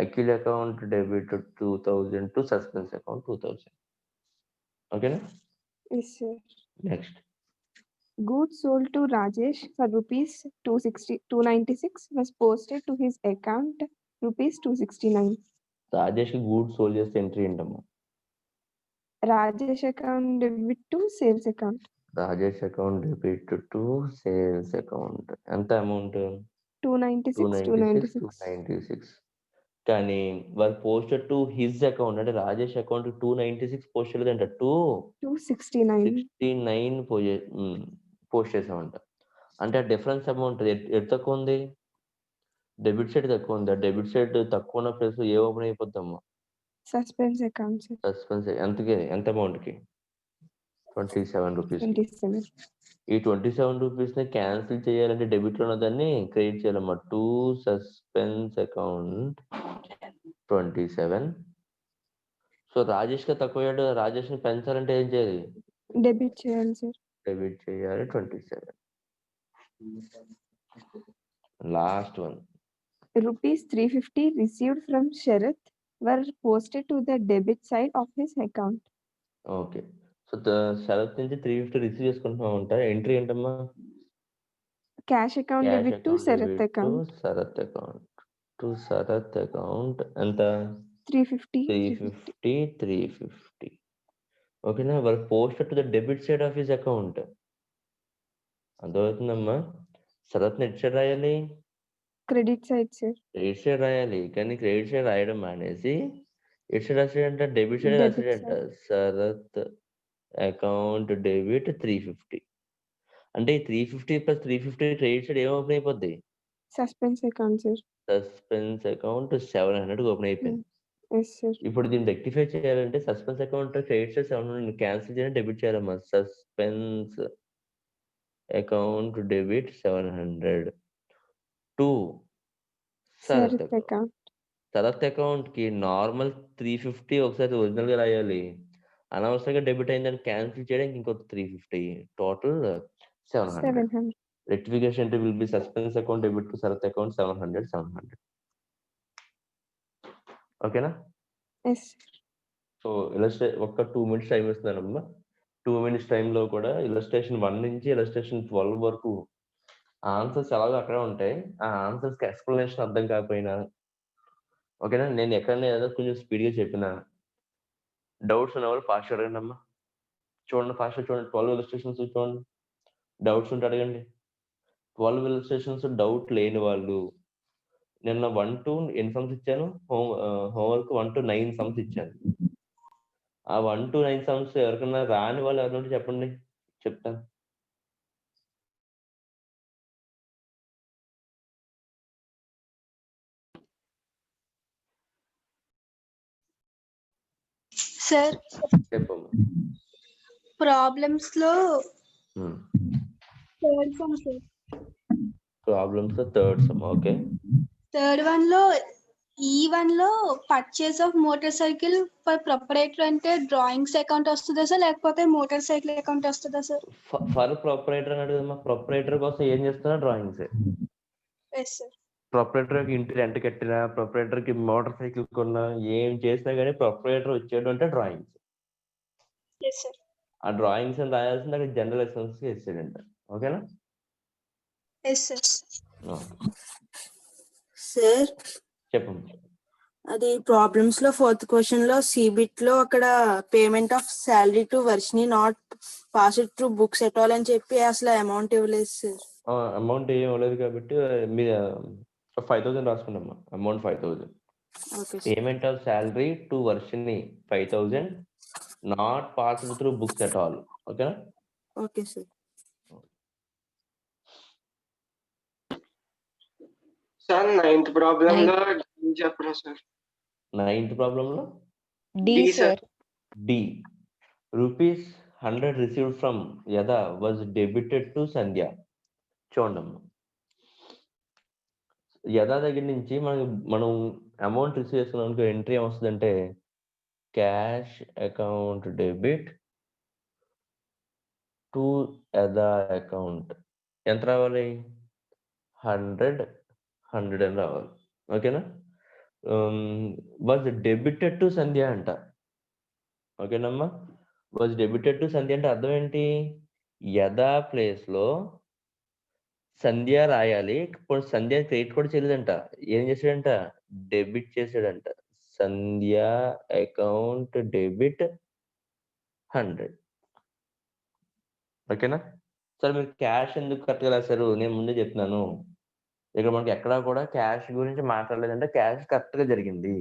Akhil account debit 2000 to suspense account 2000. ఓకేనా? Yes, sir. Next Goods sold to Rajesh for rupees 296 was posted to his account rupees 269. Rajesh కి గూడ్స్ సోల్డ్ చేస్తే ఎంట్రీ ఏంటమ్మా? Rajesh account debit to sales account. Rajesh account debit to sales account ఎంత అమౌంట్? 296. కానీ వాళ్ళు పోస్టెడ్ టు హిజ్ అకౌంట్ అంటే రాజేష్ అకౌంట్ 296 పోస్ట్ చేయలేదంట. 269 పోస్ట్ చేసామంట. అంటే ఆ డిఫరెన్స్ అమౌంట్ ఎటు తక్కువ ఉంది? డెబిట్ సైడ్ తక్కువ ఉంది. ఆ డెబిట్ సైడ్ తక్కువ ఉన్న ప్లేస్ ఏ ఓపెన్ అయిపోద్దమ్మా? Suspense account. సస్పెన్స్ ఎంత అమౌంట్ కి? 27 రూపీస్. ఈ 27 రూపీస్ ని క్యాన్సిల్ చేయాలంటే డెబిట్ లో ఉన్నదాన్ని క్రెడిట్ చేయాలమ్మా. To suspense account 27. So Rajesh గా తక్కువ రాజేష్ ని పెంచాలంటే ఏం చేయాలి? డెబిట్ చేయాలి సార్. డెబిట్ చేయాలి 27. Last one. Rupees 350 received from Sharath were posted to the debit side of his account. Okay. So Sharath నుంచి 350 రిసీవ్ చేసుకుంటున్నాం అంట. ఎంట్రీ ఏంటమ్మా? Cash account debit to Sharath account. Sharath account ఎంత? 350. ఓకేనా? వాళ్ళు post to the debit side of his account. అర్థమవుతుందమ్మా? శరత్ ఎటు సైడ్ రాయాలి? Credit side sir. Credit side రాయాలి. కానీ క్రెడిట్ సైడ్ రాయడం మానేసి ఎటు సైడ్ రాసాడంట? డెబిట్ సైడ్ రాసాడంట. Sharath account debit 350. అంటే 350 ప్లస్ 350 క్రెడిట్ సైడ్ ఏం ఓపెన్ అయిపోద్ది? Suspense account sir. Suspense account 700 open అయిపోయింది. Yes, sir. ఇప్పుడు దీన్ని రెక్టిఫై చేయాలంటే suspense account credit side 700 cancel చేయాలి, డెబిట్ చేయాలమ్మా. Suspense account debit 700 to Sharath account. Sharath account కి నార్మల్ 350 ఒకసారి ఒరిజినల్ గా రాయాలి. అనవసరంగా డెబిట్ అయిందని క్యాన్సిల్ చేయడానికి ఇంకొక 350. Total 700. Rectification entry will be suspense account debit to Sharath account 700. ఓకేనా? Yes. సో ఒక 2 మినిట్స్ టైం ఇస్తున్నానమ్మా. 2 మినిట్స్ టైంలో కూడా ఇలస్ట్రేషన్ 1 నుంచి ఇలస్ట్రేషన్ 12 వరకు ఆన్సర్స్ ఎలాగో అక్కడే ఉంటాయి. ఆ ఆన్సర్స్కి ఎక్స్ప్లెనేషన్ అర్థం కాకపోయినా ఓకేనా, నేను ఎక్కడైనా ఏదో కొంచెం స్పీడ్గా చెప్పినా డౌట్స్ ఉన్నవాళ్ళు ఫాస్ట్ అడగండి అమ్మా. చూడండి, ఫాస్ట్ చూడండి. 12 ఇలస్ట్రేషన్స్ చూడండి. డౌట్స్ ఉంటే అడగండి. 12 ఇలస్ట్రేషన్స్ డౌట్ లేని వాళ్ళు, నిన్న 1 to ఎన్ని సమ్స్ ఇచ్చాను? హోంవర్క్ 1 to 9 సమ్స్ ఇచ్చాను. ఆ 1 to 9 సమ్స్ ఎవరికైనా రాని వాళ్ళు ఎవరైనా చెప్పండి, చెప్తాను. సార్ చెప్పమ్మా. ప్రాబ్లమ్స్ లో third sum sir. Problems third sum. Okay. Third one లో E1 లో purchase of motorcycle for proprietor అంటే డ్రాయింగ్స్ అకౌంట్ వస్తుందా సార్, లేకపోతే మోటార్ సైకిల్ అకౌంట్ వస్తుందా సార్? ఫర్ ప్రొపరేటర్ అని అడుగుదమ్మా. ప్రొపరేటర్ కోసం ఏం చేస్తున్నా డ్రాయింగ్స్. Yes sir. ప్రొపరేటర్ ఇంటి రెంట్ కట్టినా, ప్రొపరేటర్ కి మోటార్ సైకిల్ కొన్నా, ఏం చేసినా కానీ ప్రొపరేటర్ వచ్చాడు అంటే డ్రాయింగ్స్. Yes sir. ఆ డ్రాయింగ్స్ అని రాయాల్సింది అక్కడ జనరల్ ఎక్స్పెన్సెస్ వేసాడంట. ఓకేనా? Yes sir. సార్ చెప్పండి. అది ప్రాబ్లమ్స్ లో 4th క్వశ్చన్ లో సిబిట్ లో అక్కడ payment of salary to Varshini not pass through books at all అని చెప్పి అసలు అమౌంట్ ఇవ్వలేదు సార్. అమౌంట్ ఏం ఇవ్వలేదు కాబట్టి మీరు 5,000 రాసుకున్నామ్మా. Amount 5,000. Payment of salary to Varshini 5,000 not passed through books at all. ఓకేనా? Okay sir. Sir 9th problem లో చెప్పరా సార్? 9th ప్రాబ్లం లో D sir. D. Rupees 100 received from Yada was debited to Sandhya. చూడమ్మా, యదా దగ్గర నుంచి మనం అమౌంట్ రిసీవ్ చేసుకున్నాం. ఎంట్రీ ఏమొస్తుందంటే cash account debit to Yada account. ఎంత రావాలి? 100 అని రావాలి. ఓకేనా? వాజ్ డెబిటెడ్ టు సంధ్య అంట. ఓకేనమ్మా? వాజ్ డెబిటెడ్ టు సంధ్య అంటే అర్థం ఏంటి? యదా ప్లేస్ లో సంధ్య రాయాలి. ఇప్పుడు సంధ్య క్రెడిట్ కూడా చేయలేదంట. ఏం చేశాడంట? డెబిట్ చేశాడంట. సంధ్య అకౌంట్ డెబిట్ 100. ఓకేనా? సరే, మీరు క్యాష్ ఎందుకు కరెక్ట్గా రాశారు? నేను ముందే చెప్తున్నాను. ఇక్కడ మనకి ఎక్కడా కూడా క్యాష్ గురించి మాట్లాడలేదంటే క్యాష్ కరెక్ట్ గా జరిగింది.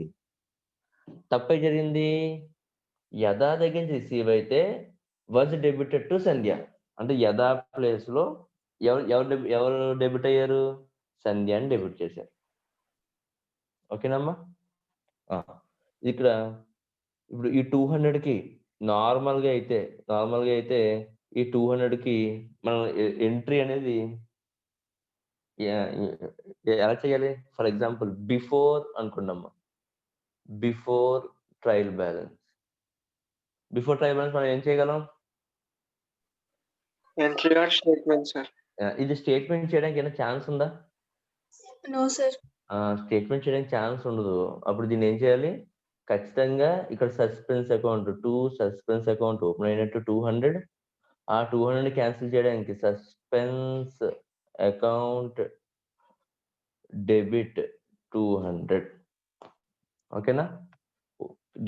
తప్పే జరిగింది. యదా దగ్గర నుంచి రిసీవ్ అయితే వాజ్ డెబిటెడ్ టు సంధ్య. అంటే యదా ప్లేస్ లో ఎవరు డెబిట్ అయ్యారు? సంధ్య అని డెబిట్ చేశారు. ఓకేనమ్మా? ఇక్కడ ఇప్పుడు ఈ 200కి నార్మల్ గా అయితే ఈ 200కి మనం ఎంట్రీ అనేది ఎలా చేయాలి? ఫర్ ఎగ్జాంపుల్ బిఫోర్ అనుకున్నామ్మా. బిఫోర్ ట్రయల్ బ్యాలెన్స్ మనం ఏం చేయగలం? Entry or statement sir. ఇది స్టేట్మెంట్ చేయడానికి ఏమైనా ఛాన్స్ ఉందా? No sir. స్టేట్మెంట్ చేయడానికి ఛాన్స్ ఉండదు. అప్పుడు దీన్ని ఏం చేయాలి? ఖచ్చితంగా ఇక్కడ సస్పెన్స్ అకౌంట్ ఓపెన్ అయినట్టు 200. ఆ 200 క్యాన్సిల్ చేయడానికి సస్పెన్స్ అకౌంట్ డెబిట్ 200. ఓకేనా?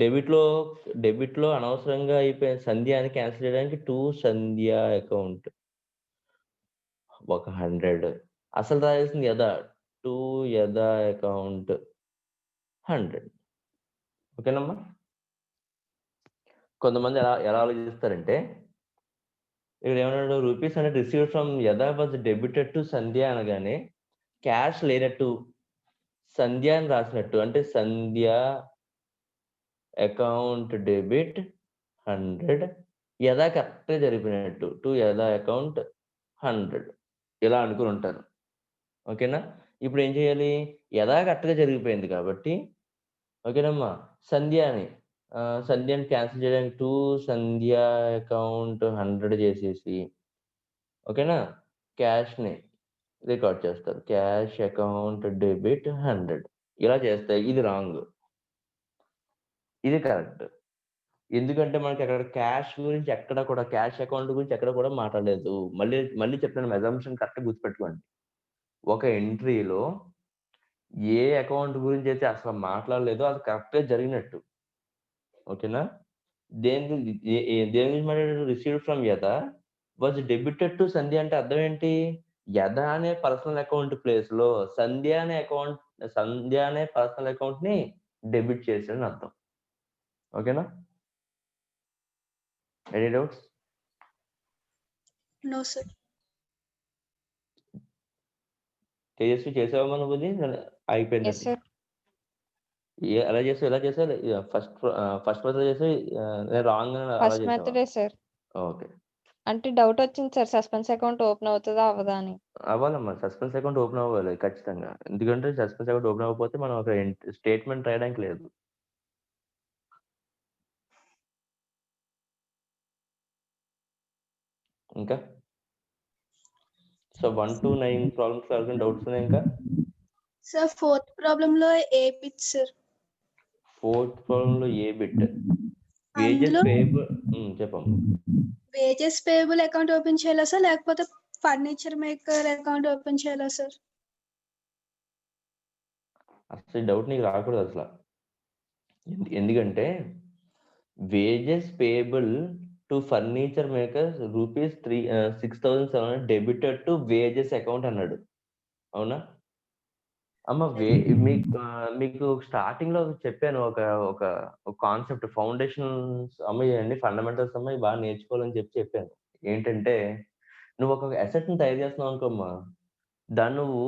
డెబిట్ లో అనవసరంగా అయిపోయిన సంధ్య అని క్యాన్సిల్ చేయడానికి సంధ్య అకౌంట్ 100. అసలు రాయాల్సింది యదా యదా అకౌంట్ 100. ఓకేనమ్మా? కొంతమంది ఎలా ఆలోచిస్తారంటే ఇక్కడ ఏమన్నాడు? రూపీస్ అనేది receive from Yada was debited to సంధ్య అనగానే క్యాష్ లేనట్టు సంధ్య అని రాసినట్టు, అంటే సంధ్య అకౌంట్ డెబిట్ 100 యదా కరెక్ట్గా జరిపినట్టు యదా అకౌంట్ 100 ఇలా అనుకుని ఉంటారు. ఓకేనా? ఇప్పుడు ఏం చేయాలి? యదా కరెక్ట్గా జరిగిపోయింది కాబట్టి ఓకేనమ్మా, సంధ్యని క్యాన్సిల్ చేయడానికి సంధ్య అకౌంట్ 100 చేసేసి ఓకేనా క్యాష్ని రికార్డ్ చేస్తారు. క్యాష్ అకౌంట్ డెబిట్ 100 ఇలా చేస్తాయి. ఇది రాంగ్, ఇది కరెక్ట్. ఎందుకంటే మనకి అక్కడ క్యాష్ గురించి ఎక్కడ కూడా, క్యాష్ అకౌంట్ గురించి ఎక్కడ కూడా మాట్లాడలేదు. మళ్ళీ చెప్తాను, అజంప్షన్ కరెక్ట్ గుర్తుపెట్టుకోండి. ఒక ఎంట్రీలో ఏ అకౌంట్ గురించి అయితే అసలు మాట్లాడలేదో అది కరెక్ట్గా జరిగినట్టు. ఓకేనా? దేని గురించి మాట్లాడారు? Received from Yada was debited to సంధ్య అంటే అర్థం ఏంటి? యదా అనే పర్సనల్ అకౌంట్ ప్లేస్ లో సంధ్య అనే పర్సనల్ అకౌంట్ ని డెబిట్ చేశాడని అర్థం. ఓకేనా? Any doubts? No sir. Tejaswi చేసావా నువ్వు? అయిపోయింది. ఎలా చేసావు? ఫస్ట్ మెథడ్ చేసావు, రాంగ్ ఫస్ట్ మెథడే సార్. ఓకే. అంటే డౌట్ వచ్చింది సార్, సస్పెన్స్ అకౌంట్ ఓపెన్ అవుతుందా అవ్వదా అని. అవ్వాలమ్మా, సస్పెన్స్ అకౌంట్ ఓపెన్ అవ్వాలి ఖచ్చితంగా. ఎందుకంటే సస్పెన్స్ అకౌంట్ ఓపెన్ అవ్వకపోతే మనం ఒక స్టేట్మెంట్ రాయడానికి లేదు. ఇంకా సో 1 to 9 ప్రాబ్లమ్స్ ఎవరికైనా డౌట్స్ ఉన్నాయి ఇంకా? సార్ ఫోర్త్ ప్రాబ్లమ్ లో ఏ బిట్ సార్? ఫోర్త్ ప్రాబ్లంలో ఏ బిట్? వేజెస్ అందులో పేయబుల్. చెప్పమ్మా. వేజెస్ పేయబుల్ అకౌంట్ ఓపెన్ చేయాలా సార్, లేకపోతే ఫర్నిచర్ మేకర్ అకౌంట్ ఓపెన్ చేయాలా సార్? అసలు డౌట్ నీకు రాకూడదు అసలు. ఎందుకంటే wages payable to furniture makers rupees 6,700 debited to wages account అన్నాడు. అవునా అమ్మ? మీకు స్టార్టింగ్ లో చెప్పాను ఒక కాన్సెప్ట్, ఫౌండేషన్స్ అమ్మ, ఇవన్నీ ఫండమెంటల్స్ అమ్మ, బాగా నేర్చుకోవాలని చెప్పాను. ఏంటంటే నువ్వు ఒక అసెట్ ని తయారు చేస్తున్నావు అనుకోమ్మా, దాన్ని నువ్వు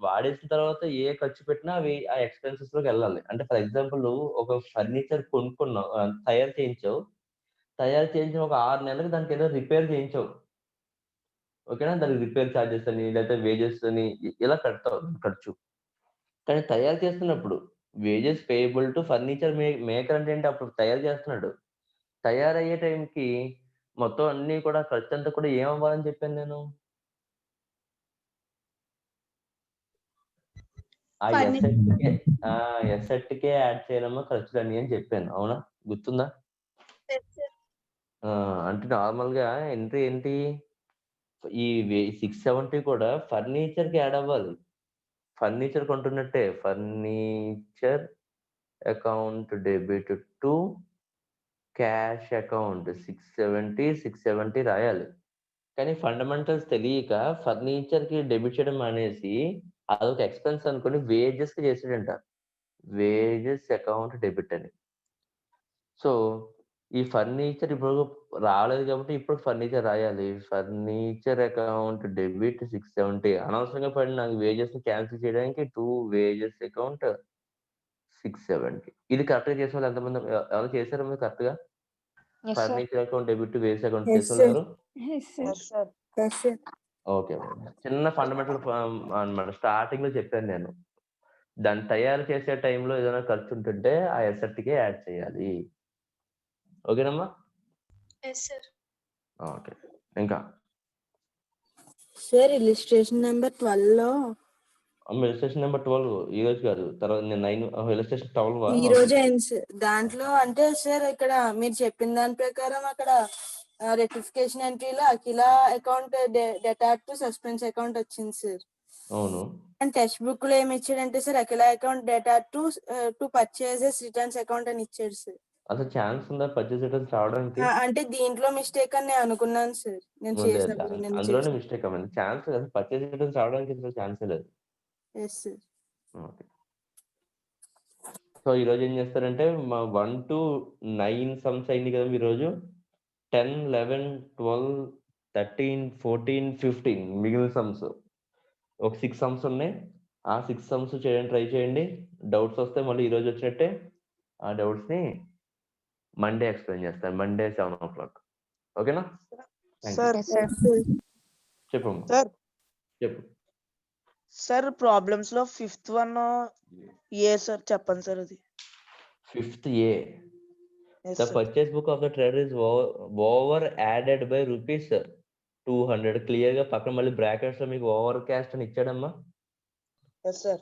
వాడేసిన తర్వాత ఏ ఖర్చు పెట్టినా అవి ఆ ఎక్స్‌పెన్సెస్ లోకి వెళ్ళాలి. అంటే ఫర్ ఎగ్జాంపుల్ నువ్వు ఒక ఫర్నిచర్ కొనుక్కున్నావు, తయారు చేయించావు. తయారు చేయించిన ఒక 6 నెలలకి దానికి ఏదో రిపేర్ చేయించావు. ఓకేనా? దానికి రిపేర్ చార్జెస్ అని, లేకపోతే వేజెస్ అని ఇలా కడతావు ఖర్చు. కానీ తయారు చేస్తున్నప్పుడు wages payable to furniture maker అంటే ఏంటి? అప్పుడు తయారు చేస్తున్నాడు. తయారయ్యే టైంకి మొత్తం అన్నీ కూడా ఖర్చంతా కూడా ఏమవ్వాలని చెప్పాను నేను? ఆ ఎసెట్‌కే యాడ్ చేయాలమ్మా ఖర్చులన్నీ అని చెప్పాను. అవునా? గుర్తుందా? అంటే నార్మల్‌గా ఎంట్రీ ఏంటి? ఈ 670 కూడా ఫర్నిచర్‌కి యాడ్ అవ్వాలి. ఫర్నిచర్ కొంటున్నట్టే. Furniture account debit to cash account 670 రాయాలి. కానీ ఫండమెంటల్స్ తెలియక ఫర్నిచర్‌కి డెబిట్ చేయడం మానేసి అదొక ఎక్స్‌పెన్స్ అనుకోని వేజెస్‌కి చేసాడంట. వేజెస్ అకౌంట్ డెబిట్ అని. సో, ఈ ఫర్నిచర్ ఇప్పుడు రాలేదు కాబట్టి ఇప్పుడు ఫర్నిచర్ రాయాలి. ఫర్నిచర్ అకౌంట్ డెబిట్ 670 అనవసరంగా పడిన నాకు వేజెస్‌ని క్యాన్సిల్ చేయడానికి 2 వేజెస్ అకౌంట్ 670. ఇది కరెక్ట్‌గా చేసినోళ్ళు ఎంతమంది? ఎవరైనా చేసారా మీరు కరెక్ట్‌గా? Yes, sir. Furniture account debit wages account Yes, చేసినోళ్ళు sir. ఎవరు? Yes, sir. Yes, sir. Okay. చిన్న ఫండమెంటల్ అన్నమాట. స్టార్టింగ్‌లో చెప్పాను నేను. దాన్ని తయారు చేసే టైంలో ఏదైనా ఖర్చు ఉంటుంటే ఆ ఎసెట్‌కే యాడ్ చేయాలి. ఓకేనమ్మా? Yes sir. ఓకే. ఇంకా సార్ ఇలిస్ట్రేషన్ నెంబర్ 12లో ఇలిస్ట్రేషన్ నెంబర్ 12 ఈ రోజు కాదు. తర్వాత నేను 9 ఇలిస్ట్రేషన్ 12 ఈ రోజే అయింది సార్. దాంట్లో అంటే సార్ ఇక్కడ మీరు చెప్పిన దాని ప్రకారం అక్కడ రెక్టిఫికేషన్ ఎంట్రీలో Akhila account debtor to suspense account వచ్చింది సార్. అవును. అండ్ టెక్స్ట్ బుక్ లో ఏమి ఇచ్చాడంటే sir Akhila account debtor to purchases returns account అని ఇచ్చాడు సార్. అసలు ఛాన్స్ ఉందా పర్చేస్ రిటర్న్స్ రావడానికి? అంటే దీంట్లో మిస్టేక్ అని నేను అనుకున్నాను సార్. నేను చేసినప్పుడు అందులోనే మిస్టేక్ అవ్వండి. ఛాన్స్ అసలు పర్చేస్ రిటర్న్స్ రావడానికి ఛాన్సే లేదు. Yes sir. ఓకే. సో ఈ రోజు ఏం చేస్తారంటే 1 to 9 సమ్స్ అయింది కదా ఈ రోజు. 10, 11, 12, 13, 14, 15 మిగిలిన సమ్స్. ఒక 6 సమ్స్ ఉన్నాయి. ఆ 6 సమ్స్ చేయడానికి ట్రై చేయండి. డౌట్స్ వస్తే మళ్ళీ ఈ రోజు వచ్చినట్టే ఆ డౌట్స్ ని మండే ఎక్స్ప్లెయిన్ చేస్తాను. Monday 7 o'clock. ఓకేనా? Sir Yes, sir. చెప్పు. సార్ చెప్పు. సార్ ప్రాబ్లమ్స్ లో 5th వన్ ఏ సార్ చెప్పండి సార్ అది. 5th A. Yes, The sir. purchase book of the trader is over added by rupees 200. Clear గా పక్కన మళ్ళీ బ్రాకెట్స్ లో మీకు ఓవర్ క్యాస్ట్ అని ఇచ్చాడమ్మా. Yes, sir.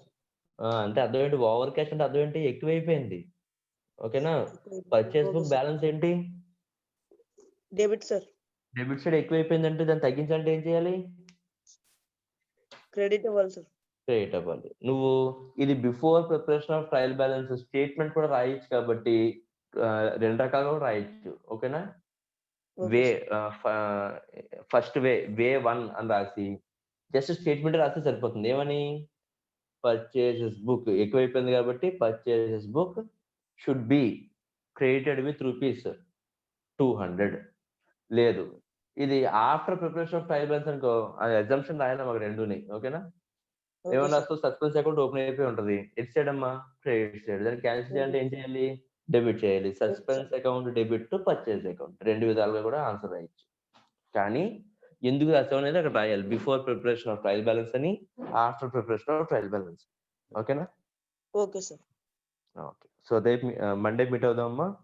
అంటే అర్థం ఏంటి? ఓవర్ క్యాస్ట్ అంటే అర్థం ఏంటి? ఎక్కువైపోయింది. ఓకేనా? పర్చేస్ బుక్ బ్యాలెన్స్ ఏంటి? Debit sir. డెబిట్ సైడ్ ఎక్కువైపోయిందంటే దాన్ని తగ్గించాలంటే ఏం చేయాలి? క్రెడిట్ ఇవ్వాలి సార్. క్రెడిట్ అవ్వాలి. నువ్వు ఇది before preparation of trial balance statement కూడా రాయొచ్చు కాబట్టి 2 రకాలుగా కూడా రాయొచ్చు. ఓకేనా? వే ఫస్ట్ వే 1 అని రాసి జస్ట్ స్టేట్మెంట్ రాస్తే సరిపోతుంది. ఏమని? పర్చేసెస్ బుక్ ఎక్కువైపోయింది కాబట్టి purchases book should be credited with rupees 200. లేదు, ఇది after preparation of trial balance అనుకో, అది అజంప్షన్ రాయాలి మాకు రెండుని. ఓకేనా? ఏమన్నా సస్పెన్స్ అకౌంట్ ఓపెన్ అయిపోయి ఉంటది. ఎట్ సైడ్ అమ్మా? Credit side. దాన్ని క్యాన్సిల్ చేయాలంటే ఏం చేయాలి? డెబిట్ చేయాలి. Suspense account debit to purchase account 2 విధాలుగా కూడా ఆన్సర్ రాయొచ్చు. కానీ ఎందుకు రాసావు అనేది అక్కడ రాయాలి. Before preparation of trial balance అని, after preparation of trial balance. ఓకేనా? Okay sir. ఓకే. సో రేపు మండే మీట్ అవుదామమ్మా.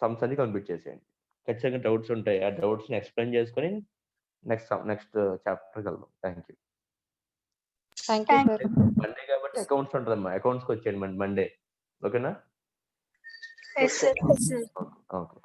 సమ్స్ అన్ని కంప్లీట్ చేసేయండి. ఖచ్చితంగా డౌట్స్ ఉంటాయి. ఆ డౌట్స్ని ఎక్స్ప్లెయిన్ చేసుకొని నెక్స్ట్ చాప్టర్కి వెళ్దాం. Thank you. Thank you sir. Monday కాబట్టి అకౌంట్స్ ఉంటుందమ్మా. అకౌంట్స్కి వచ్చేయండి మండే. ఓకేనా? Yes, sir. ఓకే.